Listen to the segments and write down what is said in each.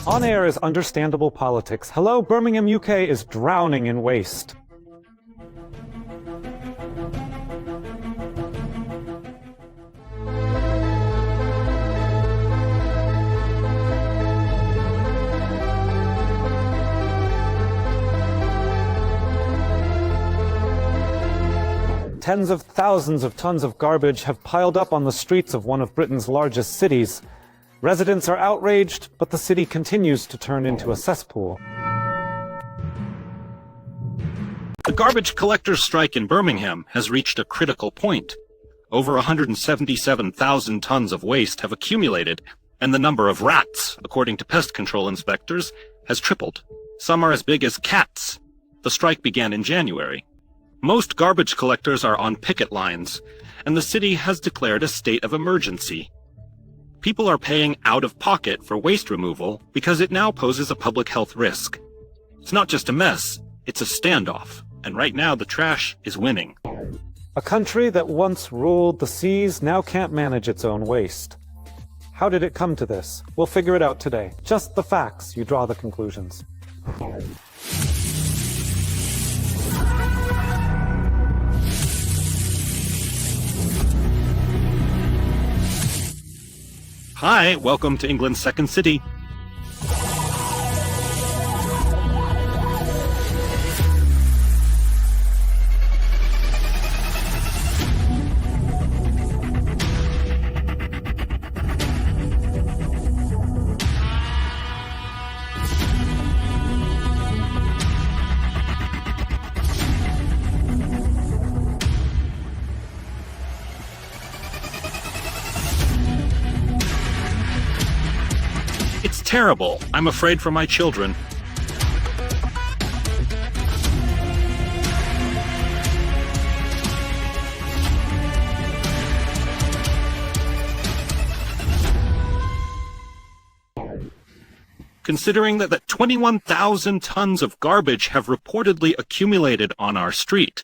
On air is understandable politics. Hello, Birmingham, UK is drowning in waste. Tens of thousands of tons of garbage have piled up on the streets of one of Britain's largest cities. Residents are outraged, but the city continues to turn into a cesspool. The garbage collectors' strike in Birmingham has reached a critical point. Over 177,000 tons of waste have accumulated, and the number of rats, according to pest control inspectors, has tripled. Some are as big as cats. The strike began in January. Most garbage collectors are on picket lines, and the city has declared a state of emergency. People are paying out of pocket for waste removal because it now poses a public health risk. It's not just a mess, it's a standoff, and right now the trash is winning. A country that once ruled the seas now can't manage its own waste. How did it come to this? We'll figure it out today. Just the facts, you draw the conclusions. Hi, welcome to England's second city. It's terrible. I'm afraid for my children. Considering that 21,000 tons of garbage have reportedly accumulated on our street,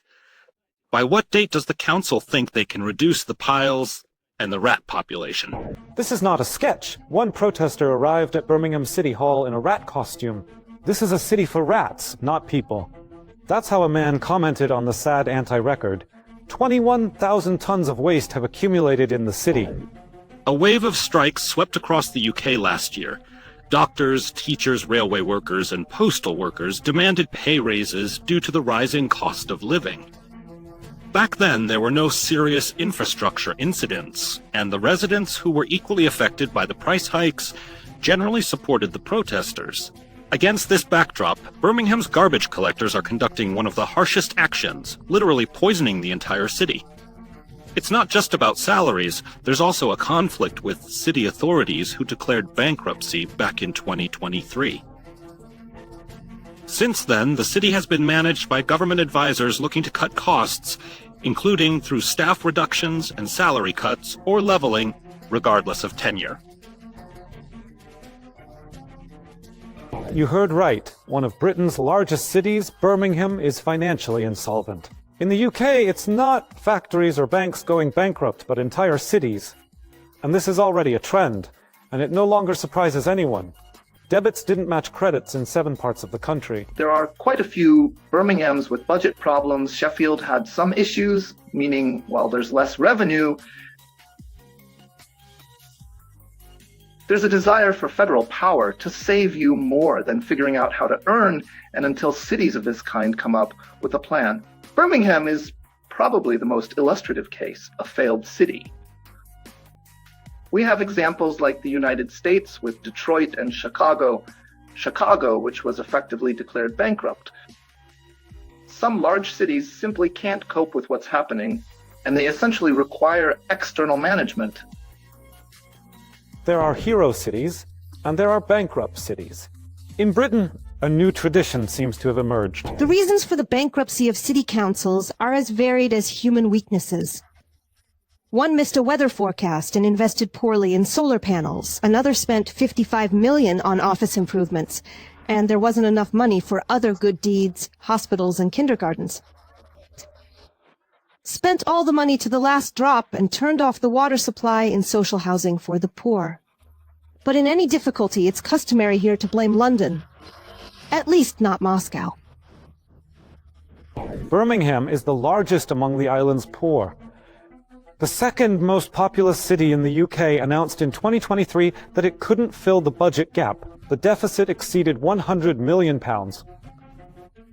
by what date does the council think they can reduce the piles and the rat population? This is not a sketch. One protester arrived at Birmingham City Hall in a rat costume. This is a city for rats, not people. That's how a man commented on the sad anti-record. 21,000 tons of waste have accumulated in the city. A wave of strikes swept across the UK last year. Doctors, teachers, railway workers, and postal workers demanded pay raises due to the rising cost of living. Back then, there were no serious infrastructure incidents, and the residents who were equally affected by the price hikes generally supported the protesters. Against this backdrop, Birmingham's garbage collectors are conducting one of the harshest actions, literally poisoning the entire city. It's not just about salaries, there's also a conflict with city authorities who declared bankruptcy back in 2023. Since then, the city has been managed by government advisors looking to cut costs, including through staff reductions and salary cuts or leveling, regardless of tenure. You heard right. One of Britain's largest cities, Birmingham, is financially insolvent. In the UK, it's not factories or banks going bankrupt, but entire cities. And this is already a trend, and it no longer surprises anyone. Debits didn't match credits in 7 parts of the country. There are quite a few Birminghams with budget problems. Sheffield had some issues, meaning while there's less revenue, there's a desire for federal power to save you more than figuring out how to earn, and until cities of this kind come up with a plan. Birmingham is probably the most illustrative case, a failed city. We have examples like the United States with Detroit and Chicago, which was effectively declared bankrupt. Some large cities simply can't cope with what's happening, and they essentially require external management. There are hero cities, and there are bankrupt cities. In Britain, a new tradition seems to have emerged. The reasons for the bankruptcy of city councils are as varied as human weaknesses. One missed a weather forecast and invested poorly in solar panels. Another spent $55 million on office improvements, and there wasn't enough money for other good deeds, hospitals, and kindergartens. Spent all the money to the last drop and turned off the water supply in social housing for the poor. But in any difficulty, it's customary here to blame London. At least not Moscow. Birmingham is the largest among the island's poor. The second most populous city in the UK announced in 2023 that it couldn't fill the budget gap. The deficit exceeded £100 million.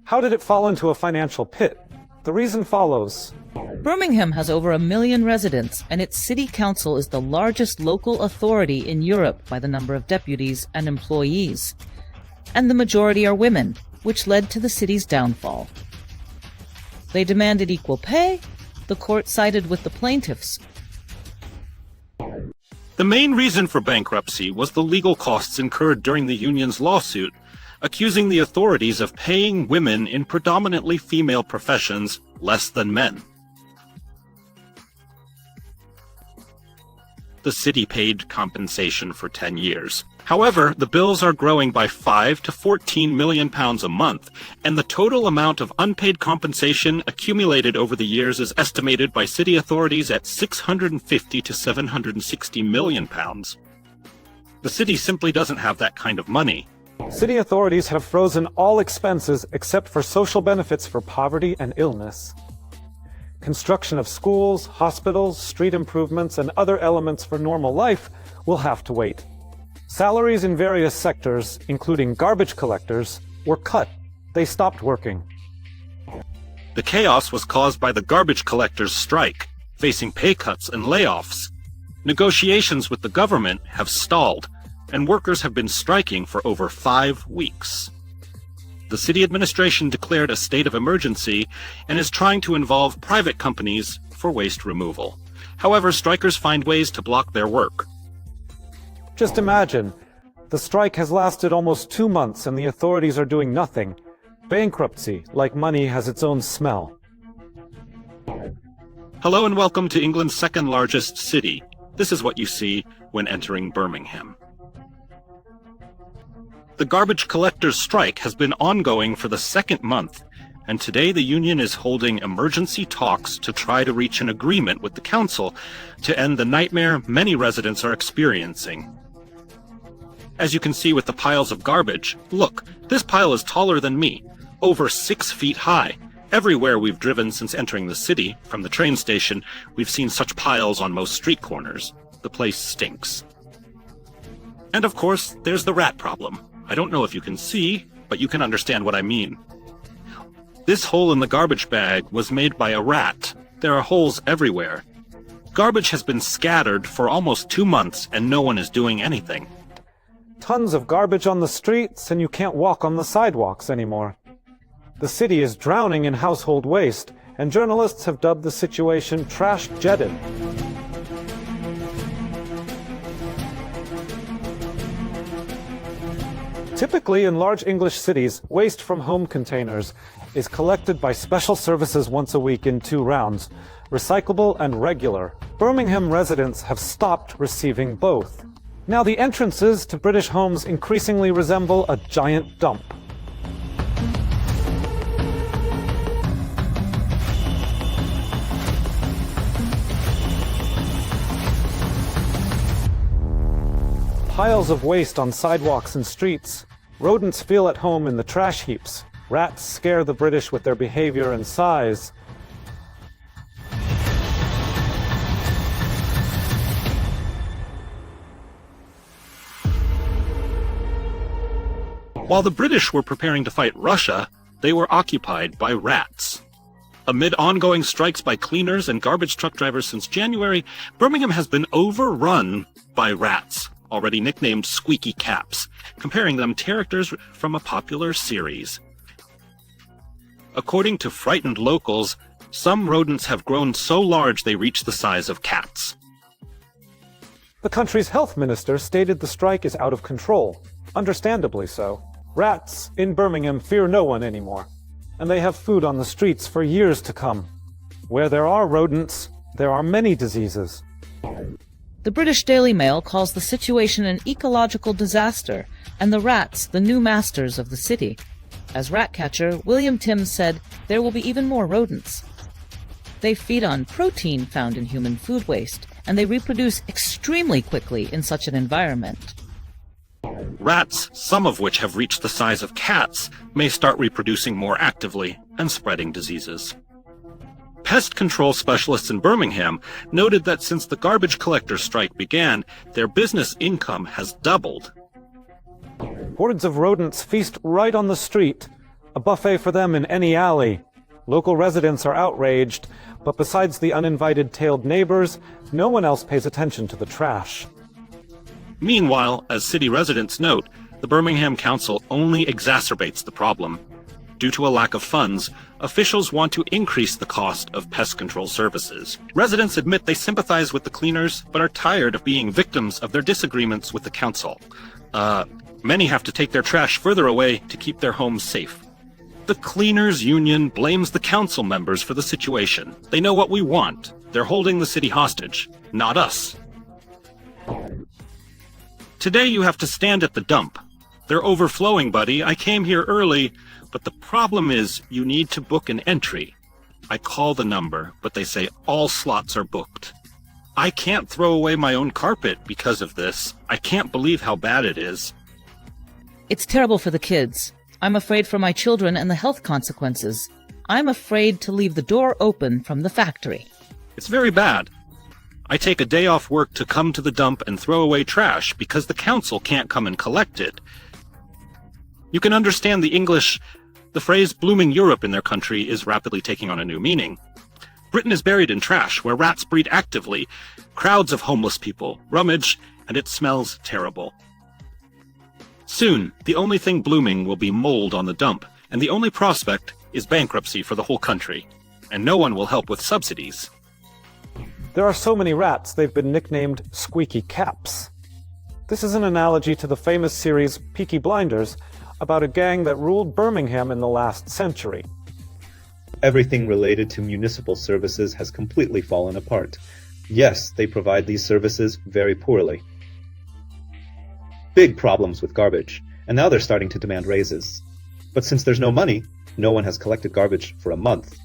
How did it fall into a financial pit? The reason follows. Birmingham has over 1 million residents, and its city council is the largest local authority in Europe by the number of deputies and employees. And the majority are women, which led to the city's downfall. They demanded equal pay. The court sided with the plaintiffs. The main reason for bankruptcy was the legal costs incurred during the union's lawsuit, accusing the authorities of paying women in predominantly female professions less than men. The city paid compensation for 10 years. However, the bills are growing by £5 to £14 million a month, and the total amount of unpaid compensation accumulated over the years is estimated by city authorities at £650 to £760 million. The city simply doesn't have that kind of money. City authorities have frozen all expenses except for social benefits for poverty and illness. Construction of schools, hospitals, street improvements, and other elements for normal life will have to wait. Salaries in various sectors, including garbage collectors, were cut. They stopped working. The chaos was caused by the garbage collectors' strike, facing pay cuts and layoffs. Negotiations with the government have stalled, and workers have been striking for over 5 weeks. The city administration declared a state of emergency and is trying to involve private companies for waste removal. However, strikers find ways to block their work. Just imagine, the strike has lasted almost 2 months and the authorities are doing nothing. Bankruptcy, like money, has its own smell. Hello and welcome to England's second largest city. This is what you see when entering Birmingham. The garbage collectors' strike has been ongoing for the 2nd month, and today the union is holding emergency talks to try to reach an agreement with the council to end the nightmare many residents are experiencing. As you can see with the piles of garbage, look, this pile is taller than me, over 6 feet high. Everywhere we've driven since entering the city, from the train station, we've seen such piles on most street corners. The place stinks. And of course, there's the rat problem. I don't know if you can see, but you can understand what I mean. This hole in the garbage bag was made by a rat. There are holes everywhere. Garbage has been scattered for almost 2 months and no one is doing anything. Tons of garbage on the streets and you can't walk on the sidewalks anymore. The city is drowning in household waste, and journalists have dubbed the situation trash-jetted. Typically, in large English cities, waste from home containers is collected by special services once a week in 2 rounds, recyclable and regular. Birmingham residents have stopped receiving both. Now the entrances to British homes increasingly resemble a giant dump. Piles of waste on sidewalks and streets. Rodents feel at home in the trash heaps. Rats scare the British with their behavior and size. While the British were preparing to fight Russia, they were occupied by rats. Amid ongoing strikes by cleaners and garbage truck drivers since January, Birmingham has been overrun by rats, already nicknamed Squeaky Caps, comparing them to characters from a popular series. According to frightened locals, some rodents have grown so large they reach the size of cats. The country's health minister stated the strike is out of control, understandably so. Rats in Birmingham fear no one anymore, and they have food on the streets for years to come. Where there are rodents, there are many diseases. The British Daily Mail calls the situation an ecological disaster, and the rats the new masters of the city. As rat catcher, William Timms said, there will be even more rodents. They feed on protein found in human food waste, and they reproduce extremely quickly in such an environment. Rats, some of which have reached the size of cats, may start reproducing more actively and spreading diseases. Pest control specialists in Birmingham noted that since the garbage collector strike began, their business income has doubled. Hordes of rodents feast right on the street, a buffet for them in any alley. Local residents are outraged, but besides the uninvited tailed neighbors, no one else pays attention to the trash. Meanwhile, as city residents note, the Birmingham Council only exacerbates the problem. Due to a lack of funds, officials want to increase the cost of pest control services. Residents admit they sympathize with the cleaners, but are tired of being victims of their disagreements with the council. Many have to take their trash further away to keep their homes safe. The Cleaners Union blames the council members for the situation. They know what we want. They're holding the city hostage, not us. Today you have to stand at the dump. They're overflowing, buddy. I came here early, but the problem is you need to book an entry. I call the number, but they say all slots are booked. I can't throw away my own carpet because of this. I can't believe how bad it is. It's terrible for the kids. I'm afraid for my children and the health consequences. I'm afraid to leave the door open from the factory. It's very bad. I take a day off work to come to the dump and throw away trash because the council can't come and collect it. You can understand the phrase blooming Europe in their country is rapidly taking on a new meaning. Britain is buried in trash where rats breed actively, crowds of homeless people rummage, and it smells terrible. Soon, the only thing blooming will be mold on the dump, and the only prospect is bankruptcy for the whole country, and no one will help with subsidies. There are so many rats they've been nicknamed squeaky caps. This is an analogy to the famous series Peaky Blinders, about a gang that ruled Birmingham in the last century. Everything related to municipal services has completely fallen apart. Yes, they provide these services very poorly. Big problems with garbage, and now they're starting to demand raises. But since there's no money, no one has collected garbage for a month.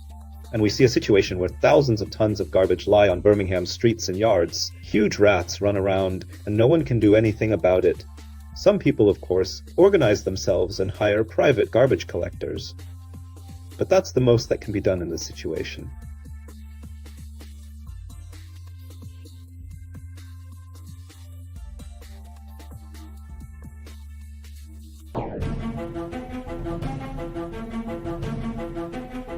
And we see a situation where thousands of tons of garbage lie on Birmingham's streets and yards. Huge rats run around, and no one can do anything about it. Some people, of course, organize themselves and hire private garbage collectors. But that's the most that can be done in this situation.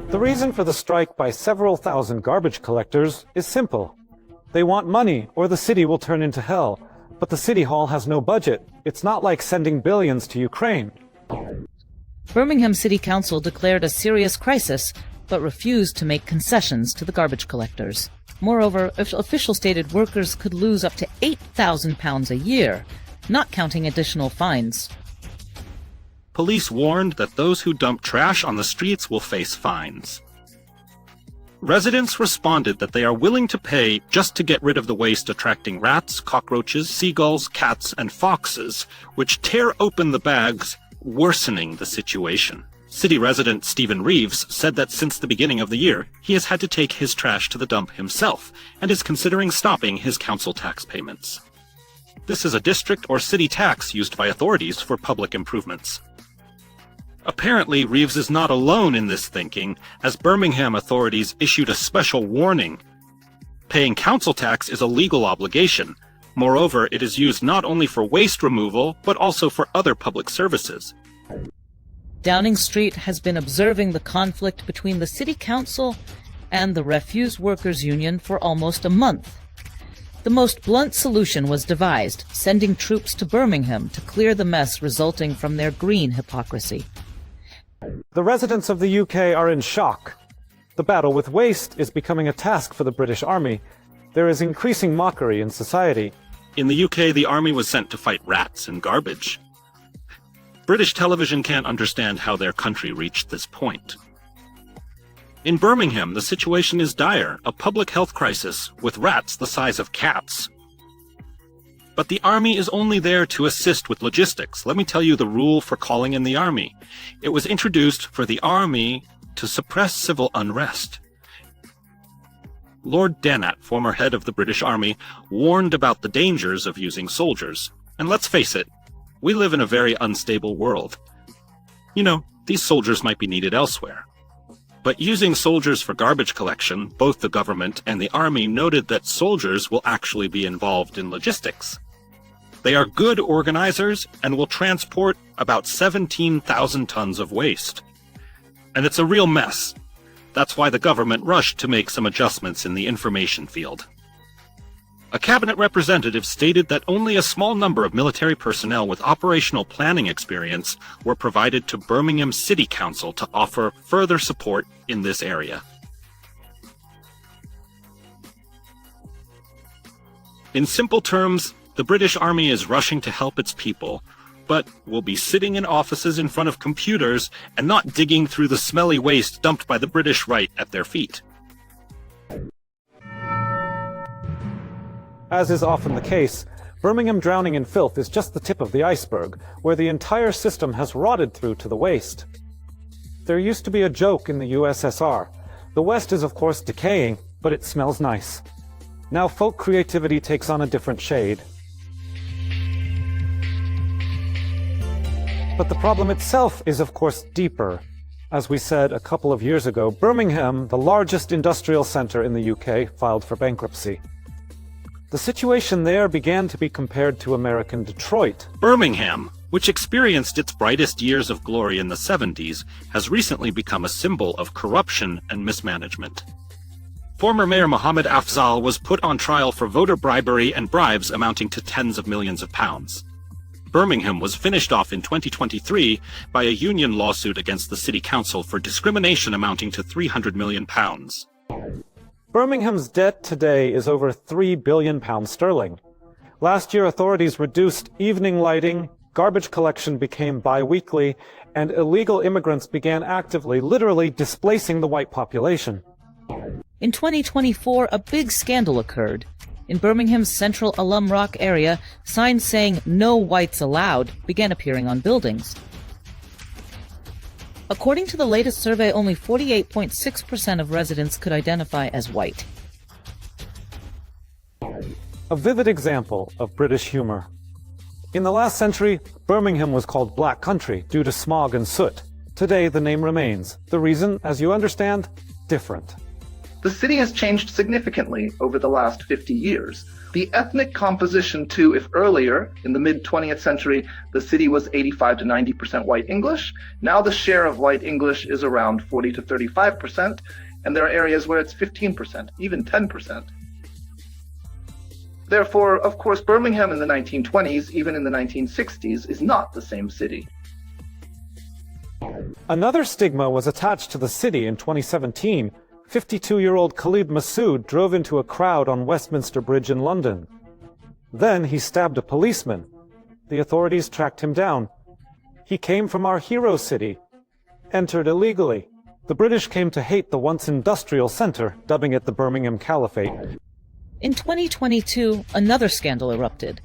The reason for the strike by several thousand garbage collectors is simple. They want money, or the city will turn into hell. But the city hall has no budget. It's not like sending billions to Ukraine. Birmingham City Council declared a serious crisis, but refused to make concessions to the garbage collectors. Moreover, officials stated workers could lose up to £8,000 a year, not counting additional fines. Police warned that those who dump trash on the streets will face fines. Residents responded that they are willing to pay just to get rid of the waste attracting rats, cockroaches, seagulls, cats, and foxes, which tear open the bags, worsening the situation. City resident Stephen Reeves said that since the beginning of the year, he has had to take his trash to the dump himself and is considering stopping his council tax payments. This is a district or city tax used by authorities for public improvements. Apparently, Reeves is not alone in this thinking, as Birmingham authorities issued a special warning. Paying council tax is a legal obligation. Moreover, it is used not only for waste removal, but also for other public services. Downing Street has been observing the conflict between the City Council and the Refuse Workers Union for almost a month. The most blunt solution was devised, sending troops to Birmingham to clear the mess resulting from their green hypocrisy. The residents of the UK are in shock. The battle with waste is becoming a task for the British Army. There is increasing mockery in society. In the UK, the army was sent to fight rats and garbage. British television can't understand how their country reached this point. In Birmingham, the situation is dire, a public health crisis, with rats the size of cats. But the army is only there to assist with logistics. Let me tell you the rule for calling in the army. It was introduced for the army to suppress civil unrest. Lord Danat, former head of the British Army, warned about the dangers of using soldiers. And let's face it, We live in a very unstable world. You know, these soldiers might be needed elsewhere. But using soldiers for garbage collection, both the government and the army noted that soldiers will actually be involved in logistics. They are good organizers and will transport about 17,000 tons of waste. And it's a real mess. That's why the government rushed to make some adjustments in the information field. A cabinet representative stated that only a small number of military personnel with operational planning experience were provided to Birmingham City Council to offer further support in this area. In simple terms, the British Army is rushing to help its people, but will be sitting in offices in front of computers and not digging through the smelly waste dumped by the British right at their feet. As is often the case, Birmingham drowning in filth is just the tip of the iceberg, where the entire system has rotted through to the waste. There used to be a joke in the USSR. The West is of course decaying, but it smells nice. Now folk creativity takes on a different shade. But the problem itself is of course deeper. As we said a couple of years ago, Birmingham, the largest industrial center in the UK, filed for bankruptcy. The situation there began to be compared to American Detroit. Birmingham, which experienced its brightest years of glory in the 70s, has recently become a symbol of corruption and mismanagement. Former Mayor Mohammed Afzal was put on trial for voter bribery and bribes amounting to tens of millions of pounds. Birmingham was finished off in 2023 by a union lawsuit against the city council for discrimination amounting to £300 million. Birmingham's debt today is over £3 billion sterling. Last year, authorities reduced evening lighting, garbage collection became bi-weekly, and illegal immigrants began actively, literally displacing the white population. In 2024, a big scandal occurred. In Birmingham's central Alum Rock area, signs saying "No whites allowed" began appearing on buildings. According to the latest survey, only 48.6% of residents could identify as white. A vivid example of British humor. In the last century, Birmingham was called Black Country due to smog and soot. Today, the name remains. The reason, as you understand, different. The city has changed significantly over the last 50 years. The ethnic composition too, if earlier, in the mid-20th century, the city was 85 to 90% white English, now the share of white English is around 40 to 35%, and there are areas where it's 15%, even 10%. Therefore, of course, Birmingham in the 1920s, even in the 1960s, is not the same city. Another stigma was attached to the city in 2017. 52-year-old Khalid Massoud drove into a crowd on Westminster Bridge in London. Then he stabbed a policeman. The authorities tracked him down. He came from our hero city, entered illegally. The British came to hate the once industrial center, dubbing it the Birmingham Caliphate. In 2022, another scandal erupted.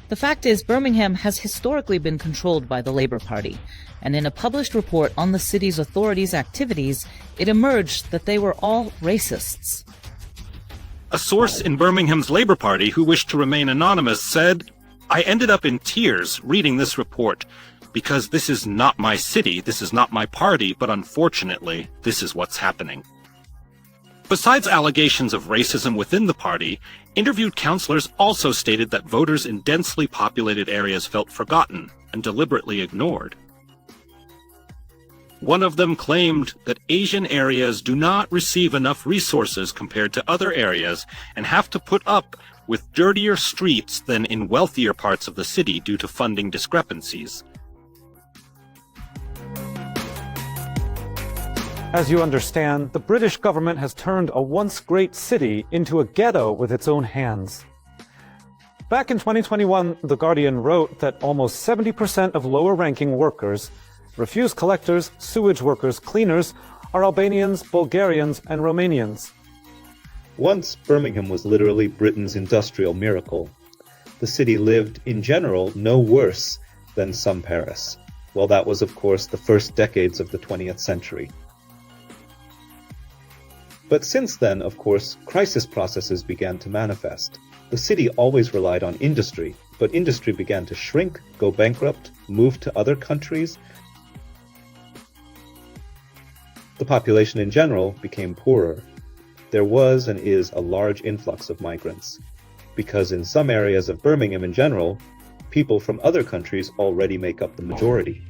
The fact is, Birmingham has historically been controlled by the Labour Party, and in a published report on the city's authorities' activities, it emerged that they were all racists. A source in Birmingham's Labour Party who wished to remain anonymous said, "I ended up in tears reading this report, because this is not my city, this is not my party, but unfortunately, this is what's happening." Besides allegations of racism within the party, interviewed councillors also stated that voters in densely populated areas felt forgotten and deliberately ignored. One of them claimed that Asian areas do not receive enough resources compared to other areas and have to put up with dirtier streets than in wealthier parts of the city due to funding discrepancies. As you understand, the British government has turned a once great city into a ghetto with its own hands. Back in 2021, The Guardian wrote that almost 70% of lower-ranking workers, refuse collectors, sewage workers, cleaners, are Albanians, Bulgarians, and Romanians. Once, Birmingham was literally Britain's industrial miracle. The city lived, in general, no worse than some Paris. Well, that was, of course, the first decades of the 20th century. But since then, of course, crisis processes began to manifest. The city always relied on industry, but industry began to shrink, go bankrupt, move to other countries. The population in general became poorer. There was and is a large influx of migrants, because in some areas of Birmingham in general, people from other countries already make up the majority.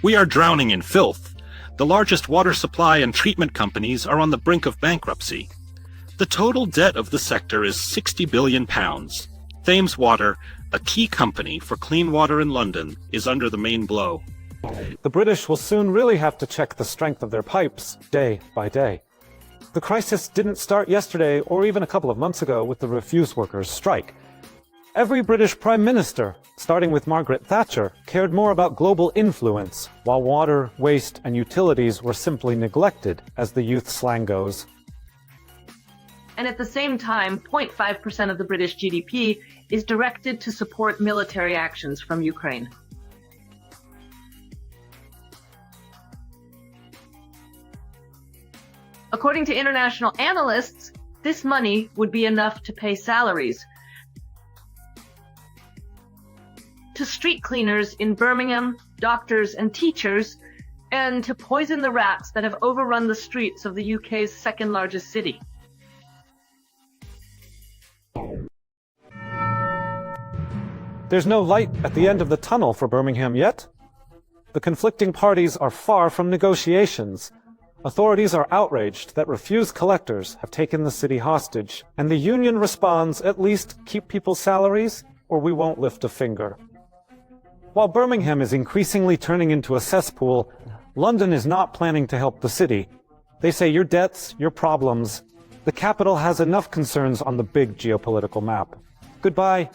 We are drowning in filth. The largest water supply and treatment companies are on the brink of bankruptcy. The total debt of the sector is £60 billion. Thames Water, a key company for clean water in London, is under the main blow. The British will soon really have to check the strength of their pipes day by day. The crisis didn't start yesterday or even a couple of months ago with the refuse workers' strike. Every British Prime Minister, starting with Margaret Thatcher, cared more about global influence, while water, waste, and utilities were simply neglected, as the youth slang goes. And at the same time, 0.5% of the British GDP is directed to support military actions from Ukraine. According to international analysts, this money would be enough to pay salaries to street cleaners in Birmingham, doctors and teachers, and to poison the rats that have overrun the streets of the UK's second largest city. There's no light at the end of the tunnel for Birmingham yet. The conflicting parties are far from negotiations. Authorities are outraged that refused collectors have taken the city hostage, and the union responds, at least keep people's salaries, or we won't lift a finger. While Birmingham is increasingly turning into a cesspool, London is not planning to help the city. They say your debts, your problems. The capital has enough concerns on the big geopolitical map. Goodbye.